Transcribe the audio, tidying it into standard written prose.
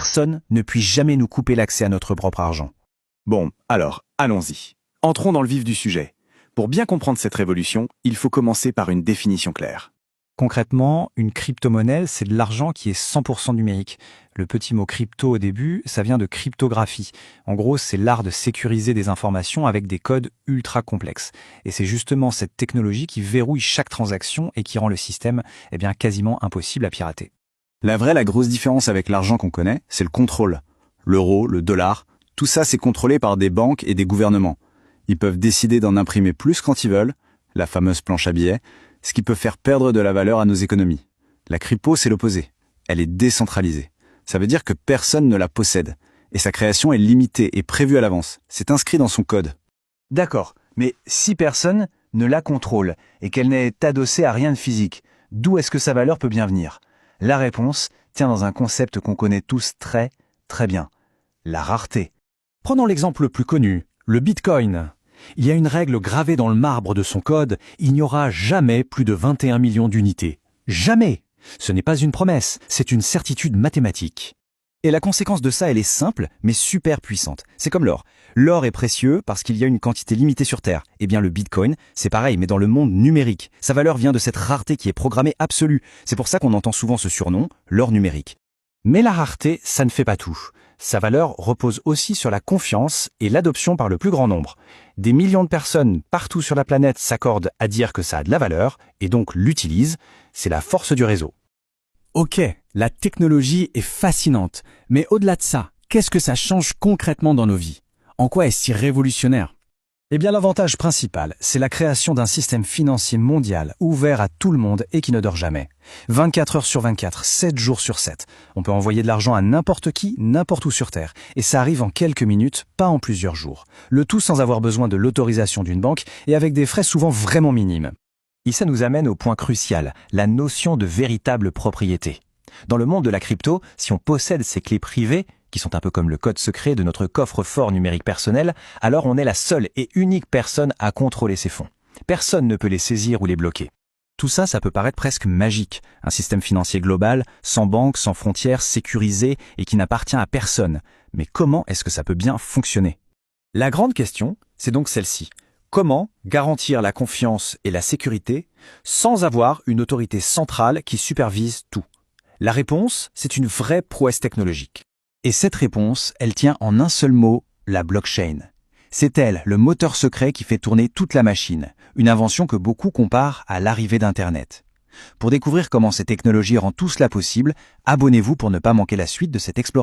personne ne puisse jamais nous couper l'accès à notre propre argent. Bon, alors, allons-y. Entrons dans le vif du sujet. Pour bien comprendre cette révolution, il faut commencer par une définition claire. Concrètement, une crypto-monnaie, c'est de l'argent qui est 100% numérique. Le petit mot crypto au début, ça vient de cryptographie. En gros, c'est l'art de sécuriser des informations avec des codes ultra complexes. Et c'est justement cette technologie qui verrouille chaque transaction et qui rend le système quasiment impossible à pirater. La grosse différence avec l'argent qu'on connaît, c'est le contrôle. L'euro, le dollar, tout ça c'est contrôlé par des banques et des gouvernements. Ils peuvent décider d'en imprimer plus quand ils veulent, la fameuse planche à billets, ce qui peut faire perdre de la valeur à nos économies. La crypto, c'est l'opposé. Elle est décentralisée. Ça veut dire que personne ne la possède. Et sa création est limitée et prévue à l'avance. C'est inscrit dans son code. D'accord, mais si personne ne la contrôle et qu'elle n'est adossée à rien de physique, d'où est-ce que sa valeur peut bien venir? La réponse tient dans un concept qu'on connaît tous très, très bien. La rareté. Prenons l'exemple le plus connu, le Bitcoin. Il y a une règle gravée dans le marbre de son code, il n'y aura jamais plus de 21 millions d'unités. Jamais! Ce n'est pas une promesse, c'est une certitude mathématique. Et la conséquence de ça, elle est simple, mais super puissante. C'est comme l'or. L'or est précieux parce qu'il y a une quantité limitée sur Terre. Eh bien, le Bitcoin, c'est pareil, mais dans le monde numérique. Sa valeur vient de cette rareté qui est programmée absolue. C'est pour ça qu'on entend souvent ce surnom, l'or numérique. Mais la rareté, ça ne fait pas tout. Sa valeur repose aussi sur la confiance et l'adoption par le plus grand nombre. Des millions de personnes partout sur la planète s'accordent à dire que ça a de la valeur et donc l'utilisent. C'est la force du réseau. Ok, la technologie est fascinante, mais au-delà de ça, qu'est-ce que ça change concrètement dans nos vies? En quoi est-ce si révolutionnaire? Eh bien, l'avantage principal, c'est la création d'un système financier mondial ouvert à tout le monde et qui ne dort jamais. 24 heures sur 24, 7 jours sur 7. On peut envoyer de l'argent à n'importe qui, n'importe où sur Terre. Et ça arrive en quelques minutes, pas en plusieurs jours. Le tout sans avoir besoin de l'autorisation d'une banque et avec des frais souvent vraiment minimes. Et ça nous amène au point crucial, la notion de véritable propriété. Dans le monde de la crypto, si on possède ces clés privées, qui sont un peu comme le code secret de notre coffre-fort numérique personnel, alors on est la seule et unique personne à contrôler ces fonds. Personne ne peut les saisir ou les bloquer. Tout ça, ça peut paraître presque magique. Un système financier global, sans banque, sans frontières, sécurisé et qui n'appartient à personne. Mais comment est-ce que ça peut bien fonctionner? La grande question, c'est donc celle-ci. Comment garantir la confiance et la sécurité sans avoir une autorité centrale qui supervise tout? La réponse, c'est une vraie prouesse technologique. Et cette réponse, elle tient en un seul mot, la blockchain. C'est elle, le moteur secret qui fait tourner toute la machine, une invention que beaucoup comparent à l'arrivée d'Internet. Pour découvrir comment ces technologies rendent tout cela possible, abonnez-vous pour ne pas manquer la suite de cette exploration.